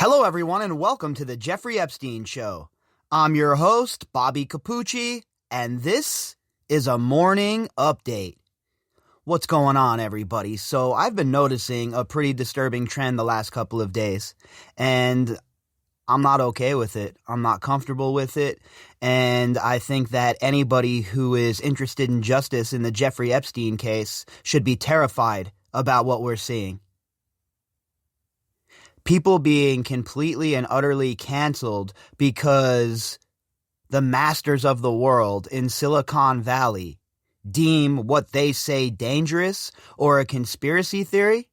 Hello, everyone, and welcome to the Jeffrey Epstein Show. I'm your host, Bobbycapucci, and this is a morning update. What's going on, everybody? So I've been noticing a pretty disturbing trend the last couple of days, and I'm not okay with it. I'm not comfortable with it, and I think that anybody who is interested in justice in the Jeffrey Epstein case should be terrified about what we're seeing. People being completely and utterly canceled because the masters of the world in Silicon Valley deem what they say dangerous or a conspiracy theory?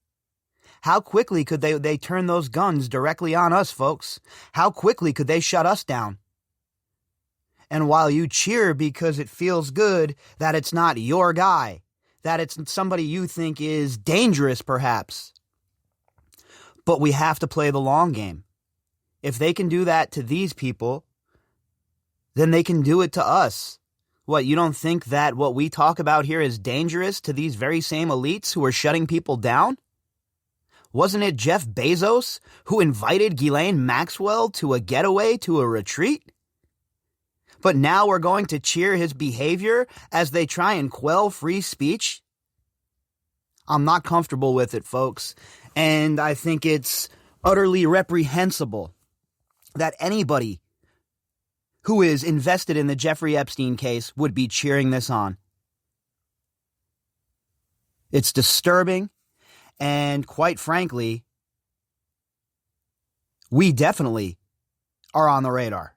How quickly could they turn those guns directly on us, folks? How quickly could they shut us down? And while you cheer because it feels good that it's not your guy, that it's somebody you think is dangerous perhaps, but we have to play the long game. If they can do that to these people, then they can do it to us. What, you don't think that what we talk about here is dangerous to these very same elites who are shutting people down? Wasn't it Jeff Bezos who invited Ghislaine Maxwell to a getaway, to a retreat? But now we're going to cheer his behavior as they try and quell free speech? I'm not comfortable with it, folks. And I think it's utterly reprehensible that anybody who is invested in the Jeffrey Epstein case would be cheering this on. It's disturbing, and quite frankly, we definitely are on the radar.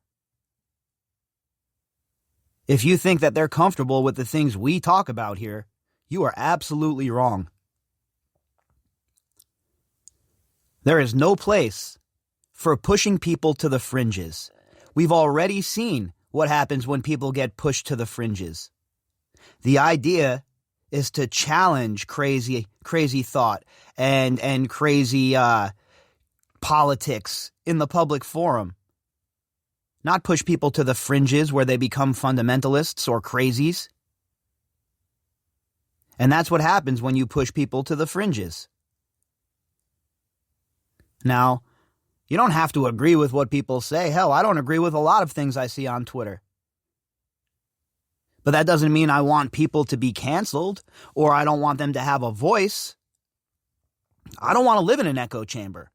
If you think that they're comfortable with the things we talk about here, you are absolutely wrong. There is no place for pushing people to the fringes. We've already seen what happens when people get pushed to the fringes. The idea is to challenge crazy thought and crazy politics in the public forum. Not push people to the fringes where they become fundamentalists or crazies. And that's what happens when you push people to the fringes. Now, you don't have to agree with what people say. Hell, I don't agree with a lot of things I see on Twitter. But that doesn't mean I want people to be canceled or I don't want them to have a voice. I don't want to live in an echo chamber.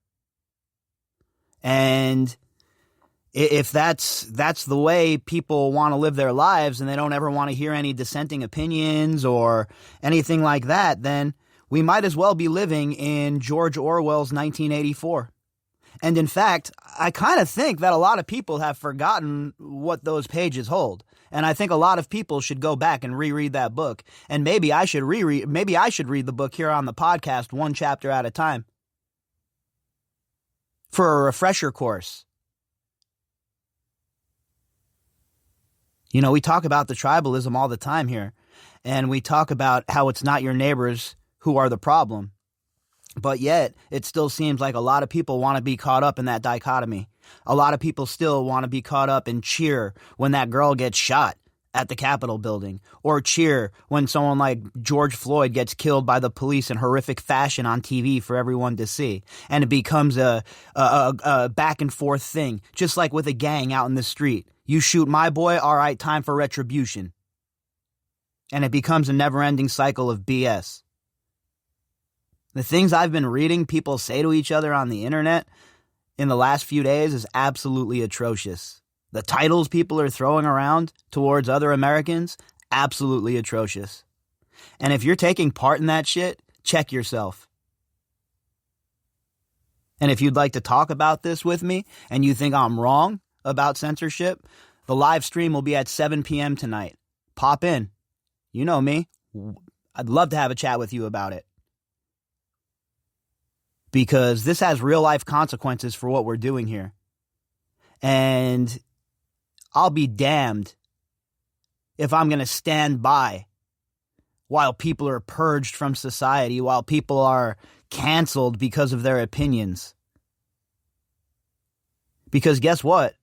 And if that's the way people want to live their lives and they don't ever want to hear any dissenting opinions or anything like that, then we might as well be living in George Orwell's 1984. And in fact, I kind of think that a lot of people have forgotten what those pages hold. And I think a lot of people should go back and reread that book. And maybe I should read the book here on the podcast one chapter at a time for a refresher course. You know, we talk about the tribalism all the time here, and we talk about how it's not your neighbors who are the problem. But yet, it still seems like a lot of people want to be caught up in that dichotomy. A lot of people still want to be caught up and cheer when that girl gets shot at the Capitol building, or cheer when someone like George Floyd gets killed by the police in horrific fashion on TV for everyone to see. And it becomes a back and forth thing, just like with a gang out in the street. You shoot my boy, all right, time for retribution. And it becomes a never-ending cycle of BS. The things I've been reading people say to each other on the internet in the last few days is absolutely atrocious. The titles people are throwing around towards other Americans, absolutely atrocious. And if you're taking part in that shit, check yourself. And if you'd like to talk about this with me and you think I'm wrong about censorship, the live stream will be at 7 p.m. tonight. Pop in. You know me. I'd love to have a chat with you about it. Because this has real life consequences for what we're doing here. And I'll be damned if I'm going to stand by while people are purged from society, while people are canceled because of their opinions. Because guess what?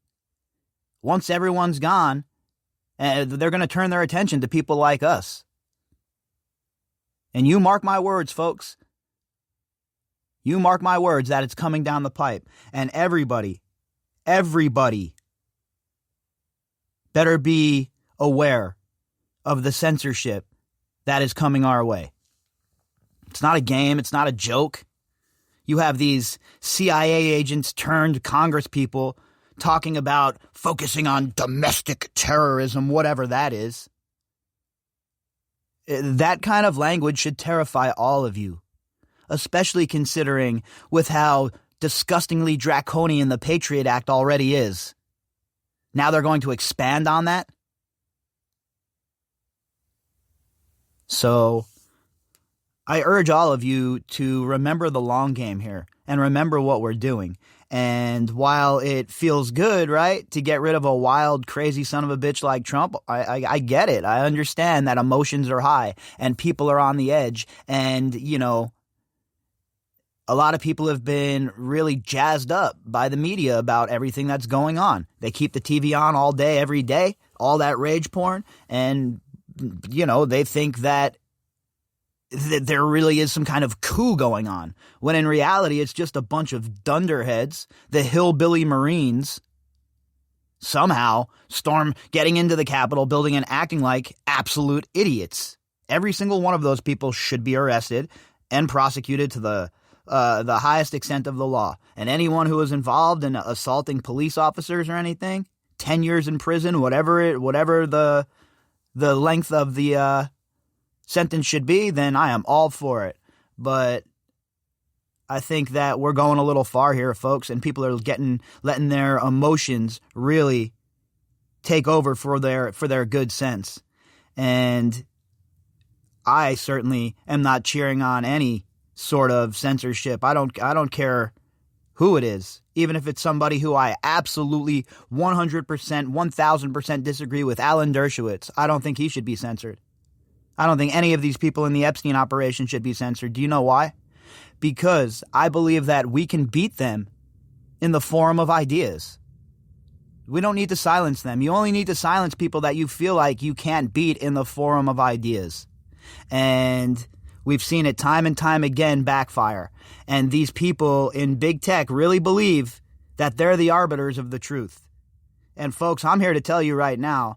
Once everyone's gone, they're going to turn their attention to people like us. And you mark my words, folks. You mark my words that it's coming down the pipe. And everybody better be aware of the censorship that is coming our way. It's not a game. It's not a joke. You have these CIA agents turned Congress people talking about focusing on domestic terrorism, whatever that is. That kind of language should terrify all of you, especially considering with how disgustingly draconian the Patriot Act already is. Now they're going to expand on that? So I urge all of you to remember the long game here and remember what we're doing. And while it feels good, right, to get rid of a wild, crazy son of a bitch like Trump, I get it. I understand that emotions are high and people are on the edge. And, you know, a lot of people have been really jazzed up by the media about everything that's going on. They keep the TV on all day, every day, all that rage porn. And, you know, they think that there really is some kind of coup going on, when in reality it's just a bunch of dunderheads, the hillbilly Marines, somehow getting into the Capitol building and acting like absolute idiots. Every single one of those people should be arrested and prosecuted to the highest extent of the law. And anyone who is involved in assaulting police officers or anything, 10 years in prison, whatever the length of the sentence should be, then I am all for it. But I think that we're going a little far here, folks, and people are letting their emotions really take over for their good sense. And I certainly am not cheering on any sort of censorship. I don't care who it is, even if it's somebody who I absolutely 100%, 1000% disagree with. Alan Dershowitz, I don't think he should be censored. I don't think any of these people in the Epstein operation should be censored. Do you know why? Because I believe that we can beat them in the forum of ideas. We don't need to silence them. You only need to silence people that you feel like you can't beat in the forum of ideas. And we've seen it time and time again backfire. And these people in big tech really believe that they're the arbiters of the truth. And folks, I'm here to tell you right now,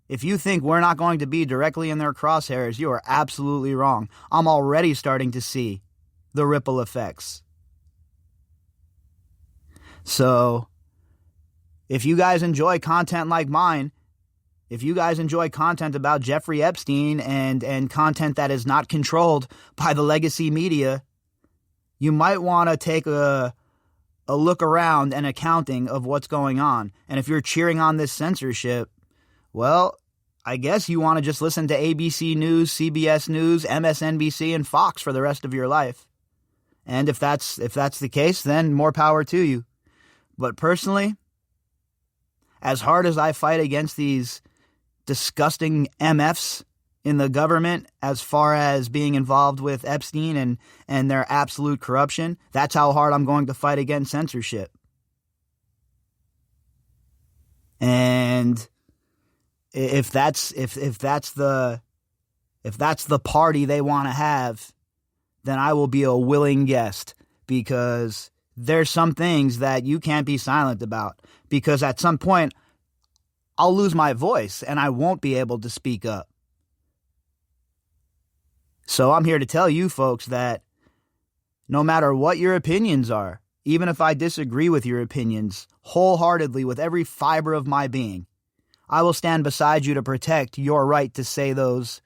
if you think we're not going to be directly in their crosshairs, you are absolutely wrong. I'm already starting to see the ripple effects. So, if you guys enjoy content like mine, if you guys enjoy content about Jeffrey Epstein and content that is not controlled by the legacy media, you might want to take a look around and accounting of what's going on. And if you're cheering on this censorship, well, I guess you want to just listen to ABC News, CBS News, MSNBC, and Fox for the rest of your life. And if that's the case, then more power to you. But personally, as hard as I fight against these disgusting MFs in the government as far as being involved with Epstein and their absolute corruption, that's how hard I'm going to fight against censorship. And if that's the party they want to have, then I will be a willing guest, because there's some things that you can't be silent about, because at some point I'll lose my voice and I won't be able to speak up. So I'm here to tell you folks that no matter what your opinions are, even if I disagree with your opinions wholeheartedly with every fiber of my being, I will stand beside you to protect your right to say those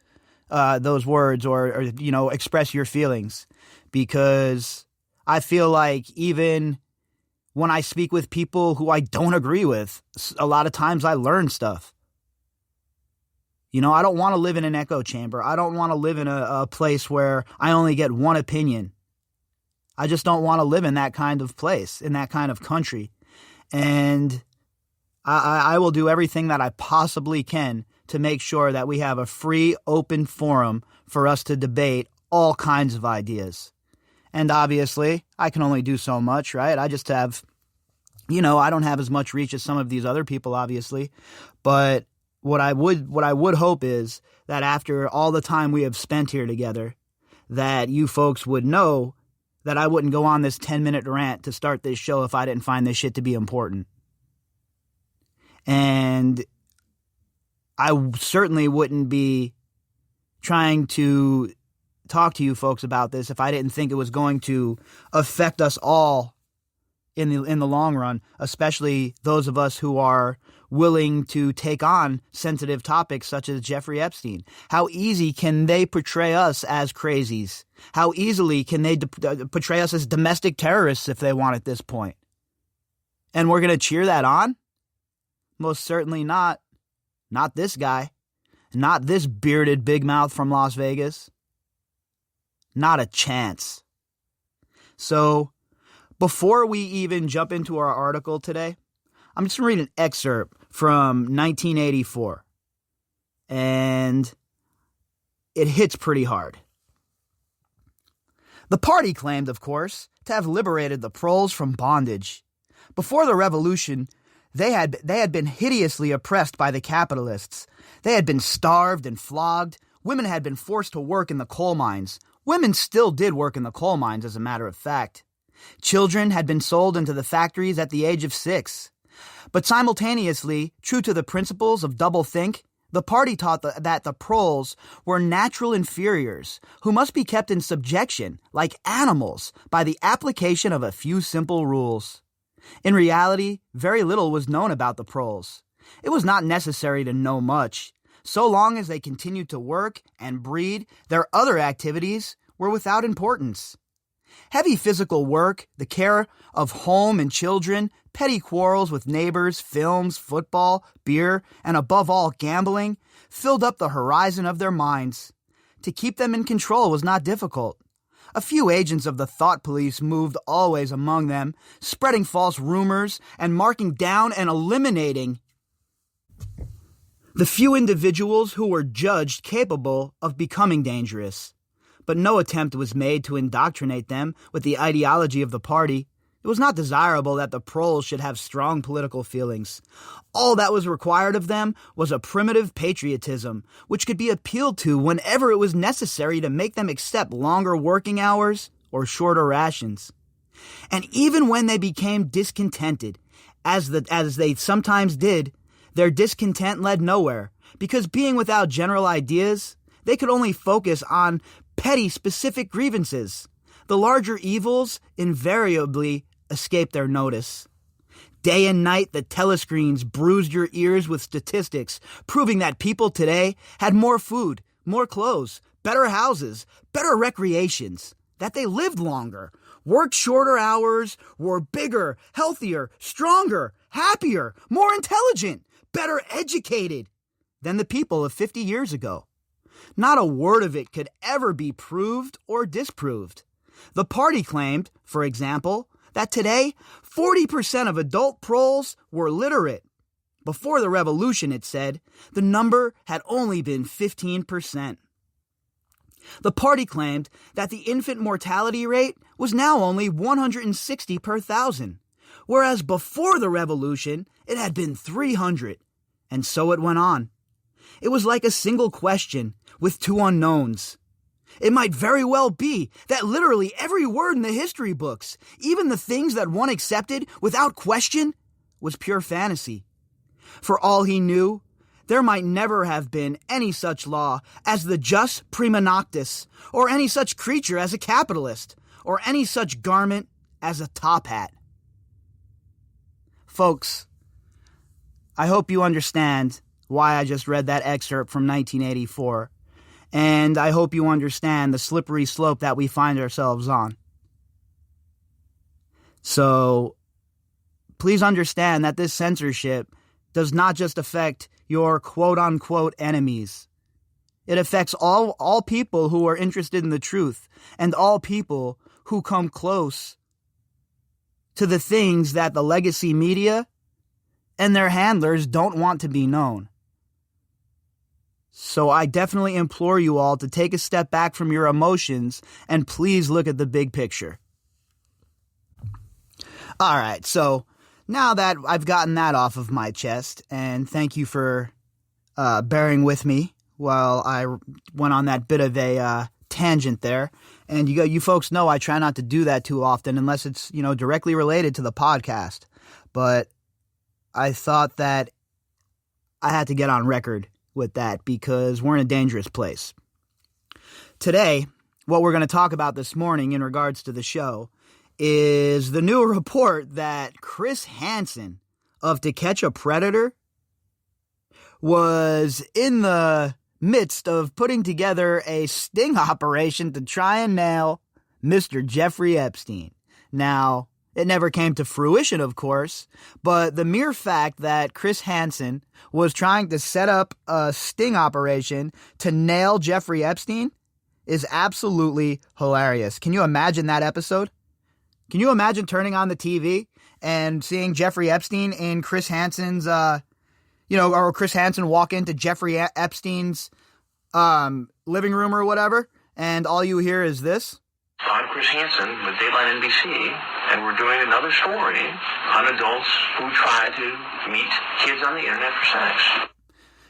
words or express your feelings, because I feel like even when I speak with people who I don't agree with, a lot of times I learn stuff. I don't want to live in an echo chamber. I don't want to live in a place where I only get one opinion. I just don't want to live in that kind of place, in that kind of country. And I will do everything that I possibly can to make sure that we have a free, open forum for us to debate all kinds of ideas. And obviously, I can only do so much, right? I just have, I don't have as much reach as some of these other people, obviously. But what I would hope is that after all the time we have spent here together, that you folks would know that I wouldn't go on this 10-minute rant to start this show if I didn't find this shit to be important. And I certainly wouldn't be trying to talk to you folks about this if I didn't think it was going to affect us all in the long run, especially those of us who are willing to take on sensitive topics such as Jeffrey Epstein. How easy can they portray us as crazies? How easily can they portray us as domestic terrorists if they want at this point? And we're going to cheer that on? Most certainly not. Not this guy. Not this bearded big mouth from Las Vegas. Not a chance. So, before we even jump into our article today, I'm just going to read an excerpt from 1984. And it hits pretty hard. The party claimed, of course, to have liberated the proles from bondage. Before the revolution, they had been hideously oppressed by the capitalists. They had been starved and flogged. Women had been forced to work in the coal mines. Women still did work in the coal mines, as a matter of fact. Children had been sold into the factories at the age of 6. But simultaneously, true to the principles of doublethink, the party taught that the proles were natural inferiors who must be kept in subjection, like animals, by the application of a few simple rules. In reality, very little was known about the proles. It was not necessary to know much. So long as they continued to work and breed, their other activities were without importance. Heavy physical work, the care of home and children, petty quarrels with neighbors, films, football, beer, and above all gambling, filled up the horizon of their minds. To keep them in control was not difficult. A few agents of the thought police moved always among them, spreading false rumors and marking down and eliminating the few individuals who were judged capable of becoming dangerous. But no attempt was made to indoctrinate them with the ideology of the party. It was not desirable that the proles should have strong political feelings. All that was required of them was a primitive patriotism, which could be appealed to whenever it was necessary to make them accept longer working hours or shorter rations. And even when they became discontented, as they sometimes did, their discontent led nowhere, because being without general ideas, they could only focus on petty specific grievances. The larger evils invariably escaped their notice. Day and night, the telescreens bruised your ears with statistics, proving that people today had more food, more clothes, better houses, better recreations, that they lived longer, worked shorter hours, were bigger, healthier, stronger, happier, more intelligent, better educated than the people of 50 years ago. Not a word of it could ever be proved or disproved. The party claimed, for example, that today 40% of adult proles were literate. Before the revolution, it said, the number had only been 15%. The party claimed that the infant mortality rate was now only 160 per thousand, whereas before the revolution, it had been 300. And so it went on. It was like a single question with two unknowns. It might very well be that literally every word in the history books, even the things that one accepted without question, was pure fantasy. For all he knew, there might never have been any such law as the jus prima noctis, or any such creature as a capitalist, or any such garment as a top hat. Folks, I hope you understand why I just read that excerpt from 1984, and I hope you understand the slippery slope that we find ourselves on. So, please understand that this censorship does not just affect your quote-unquote enemies. It affects all people who are interested in the truth, and all people who come close to the things that the legacy media and their handlers don't want to be known. So I definitely implore you all to take a step back from your emotions and please look at the big picture. All right, so now that I've gotten that off of my chest, and thank you for bearing with me while I went on that bit of a tangent there And you folks know I try not to do that too often unless it's, directly related to the podcast. But I thought that I had to get on record with that because we're in a dangerous place. Today, what we're going to talk about this morning in regards to the show is the new report that Chris Hansen of To Catch a Predator was in the midst of putting together a sting operation to try and nail Mr. Jeffrey Epstein. Now, it never came to fruition, of course, but the mere fact that Chris Hansen was trying to set up a sting operation to nail Jeffrey Epstein is absolutely hilarious. Can you imagine that episode? Can you imagine turning on the TV and seeing Jeffrey Epstein in Chris Hansen's, or Chris Hansen walk into Jeffrey Epstein's living room or whatever, and all you hear is this? I'm Chris Hansen with Dateline NBC, and we're doing another story on adults who try to meet kids on the internet for sex.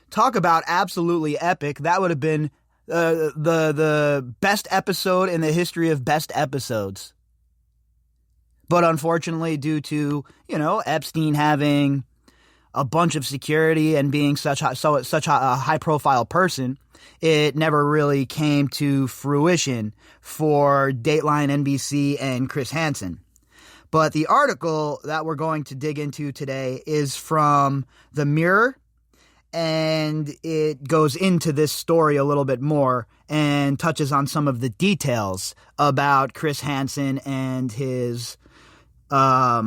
Talk about absolutely epic. That would have been the best episode in the history of best episodes. But unfortunately, due to, Epstein having a bunch of security and being such a high-profile person, it never really came to fruition for Dateline NBC and Chris Hansen. But the article that we're going to dig into today is from The Mirror, and it goes into this story a little bit more and touches on some of the details about Chris Hansen and his a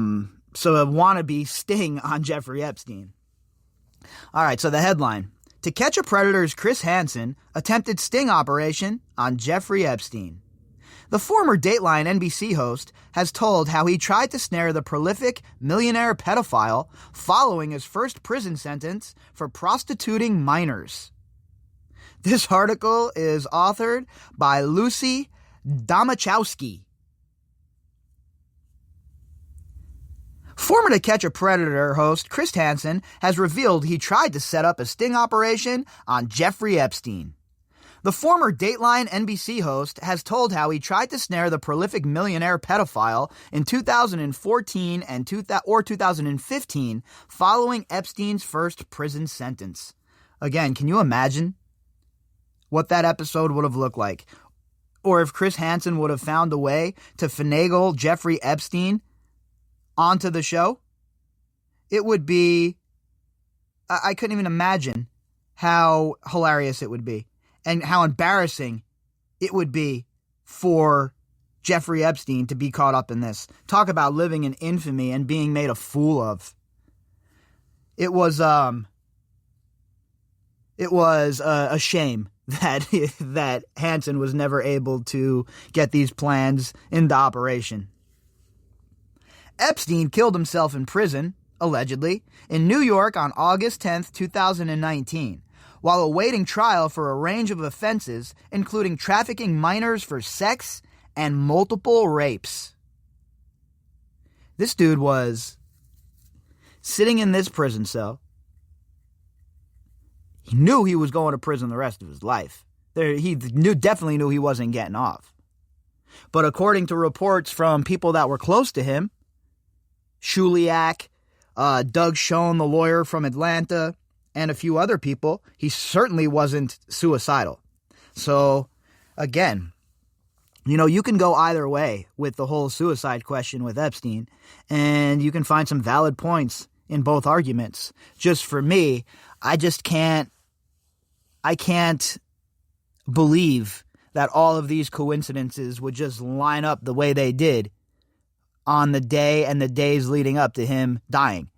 wannabe sting on Jeffrey Epstein. All right, so the headline: To Catch a Predator's Chris Hansen attempted sting operation on Jeffrey Epstein. The former Dateline NBC host has told how he tried to snare the prolific millionaire pedophile following his first prison sentence for prostituting minors. This article is authored by Lucy Domachowski. Former To Catch a Predator host Chris Hansen has revealed he tried to set up a sting operation on Jeffrey Epstein. The former Dateline NBC host has told how he tried to snare the prolific millionaire pedophile in 2014 and 2015 following Epstein's first prison sentence. Again, can you imagine what that episode would have looked like? Or if Chris Hansen would have found a way to finagle Jeffrey Epstein onto the show? It would be, I couldn't even imagine how hilarious it would be and how embarrassing it would be for Jeffrey Epstein to be caught up in this. Talk about living in infamy and being made a fool of. It was a shame that Hansen was never able to get these plans into operation. Epstein killed himself in prison, allegedly, in New York on August 10, 2019, while awaiting trial for a range of offenses, including trafficking minors for sex and multiple rapes. This dude was sitting in this prison cell. He knew he was going to prison the rest of his life. He definitely knew he wasn't getting off. But according to reports from people that were close to him, Shuliak, Doug Schoen, the lawyer from Atlanta, and a few other people, he certainly wasn't suicidal. So, again, you can go either way with the whole suicide question with Epstein, and you can find some valid points in both arguments. Just for me, I can't believe that all of these coincidences would just line up the way they did on the day and the days leading up to him dying.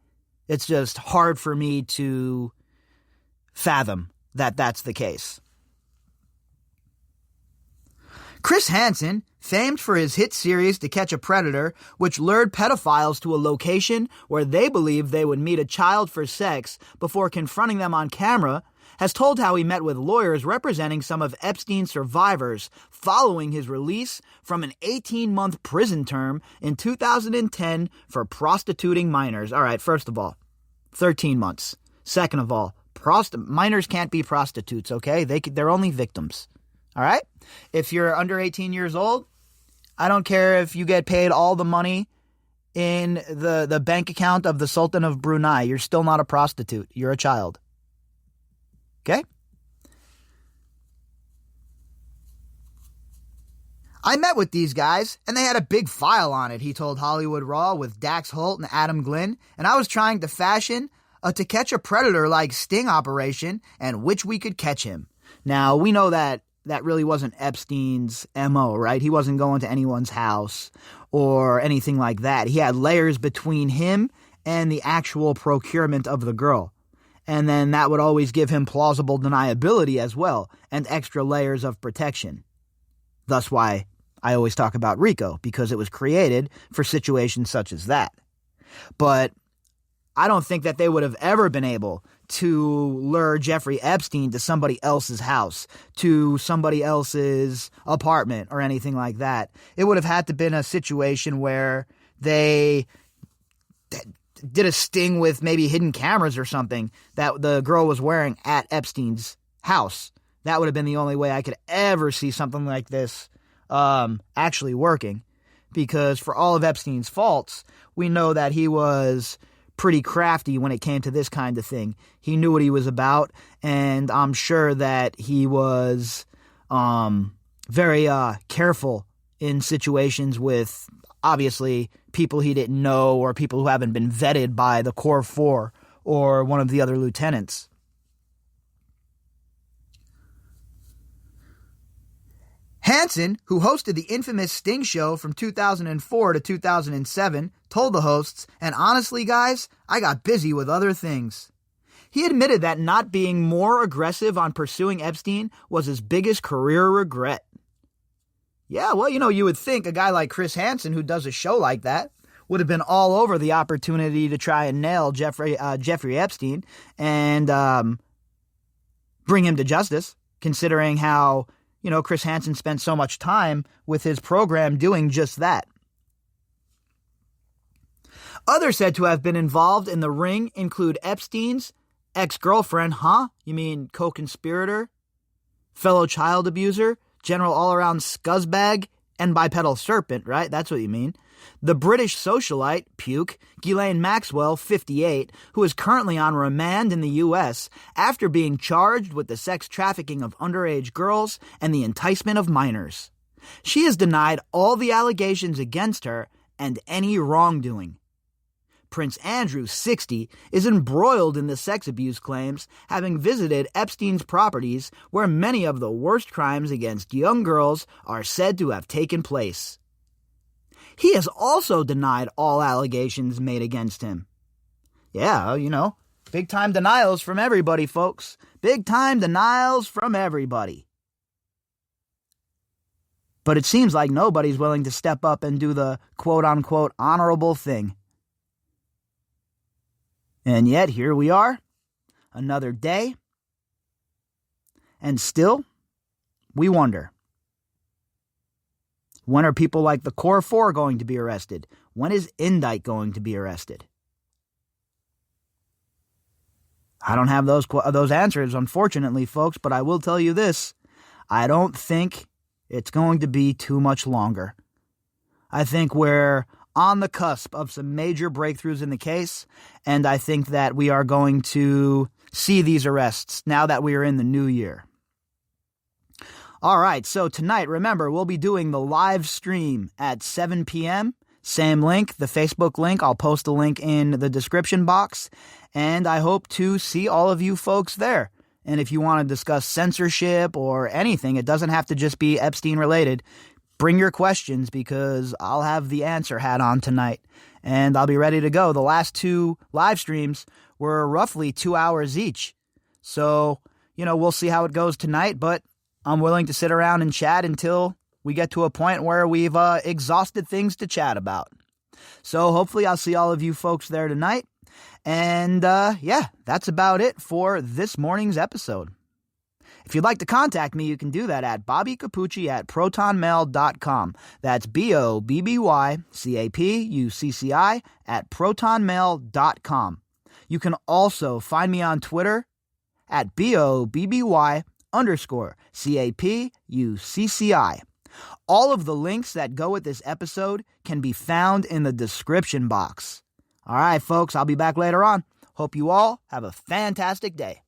It's just hard for me to fathom that that's the case. Chris Hansen, famed for his hit series To Catch a Predator, which lured pedophiles to a location where they believed they would meet a child for sex before confronting them on camera, has told how he met with lawyers representing some of Epstein's survivors following his release from an 18-month prison term in 2010 for prostituting minors. All right, first of all, 13 months. Second of all, minors can't be prostitutes, okay? They're only victims. All right? If you're under 18 years old, I don't care if you get paid all the money in the bank account of the Sultan of Brunei. You're still not a prostitute. You're a child. Okay? I met with these guys, and they had a big file on it, he told Hollywood Raw, with Dax Holt and Adam Glynn, and I was trying to fashion a to catch a predator like sting operation and which we could catch him. Now, we know that really wasn't Epstein's MO, right? He wasn't going to anyone's house or anything like that. He had layers between him and the actual procurement of the girl. And then that would always give him plausible deniability as well, and extra layers of protection. Thus why I always talk about RICO, because it was created for situations such as that. But I don't think that they would have ever been able to lure Jeffrey Epstein to somebody else's house, to somebody else's apartment, or anything like that. It would have had to been a situation where they did a sting with maybe hidden cameras or something that the girl was wearing at Epstein's house. That would have been the only way I could ever see something like this actually working. Because for all of Epstein's faults, we know that he was pretty crafty when it came to this kind of thing. He knew what he was about, and I'm sure that he was very careful in situations with, obviously, people he didn't know or people who haven't been vetted by the Core 4 or one of the other lieutenants. Hansen, who hosted the infamous Sting show from 2004 to 2007, told the hosts, and honestly, guys, I got busy with other things. He admitted that not being more aggressive on pursuing Epstein was his biggest career regret. Yeah, well, you would think a guy like Chris Hansen, who does a show like that, would have been all over the opportunity to try and nail Jeffrey Epstein and bring him to justice, considering how Chris Hansen spent so much time with his program doing just that. Others said to have been involved in the ring include Epstein's ex-girlfriend, You mean co-conspirator, fellow child abuser, general all-around scuzzbag, and bipedal serpent, right? That's what you mean. The British socialite, puke, Ghislaine Maxwell, 58, who is currently on remand in the U.S. after being charged with the sex trafficking of underage girls and the enticement of minors. She has denied all the allegations against her and any wrongdoing. Prince Andrew, 60, is embroiled in the sex abuse claims, having visited Epstein's properties where many of the worst crimes against young girls are said to have taken place. He has also denied all allegations made against him. Yeah, big-time denials from everybody, folks. Big-time denials from everybody. But it seems like nobody's willing to step up and do the quote-unquote honorable thing. And yet, here we are, another day, and still, we wonder. When are people like the Core 4 going to be arrested? When is Indite going to be arrested? I don't have those answers, unfortunately, folks, but I will tell you this. I don't think it's going to be too much longer. I think we're on the cusp of some major breakthroughs in the case, and I think that we are going to see these arrests now that we are in the new year. All right, so tonight, remember, we'll be doing the live stream at 7 p.m. Same link, the Facebook link. I'll post a link in the description box, and I hope to see all of you folks there. And if you want to discuss censorship or anything, it doesn't have to just be Epstein related. Bring your questions because I'll have the answer hat on tonight, and I'll be ready to go. The last two live streams were roughly 2 hours each. So, we'll see how it goes tonight, but I'm willing to sit around and chat until we get to a point where we've exhausted things to chat about. So hopefully I'll see all of you folks there tonight. And that's about it for this morning's episode. If you'd like to contact me, you can do that at bobbycapucci@protonmail.com. That's BOBBYCAPUCCI at protonmail.com. You can also find me on Twitter at BOBBY_CAPUCCI. _CAPUCCI. All of the links that go with this episode can be found in the description box. All right, folks, I'll be back later on. Hope you all have a fantastic day.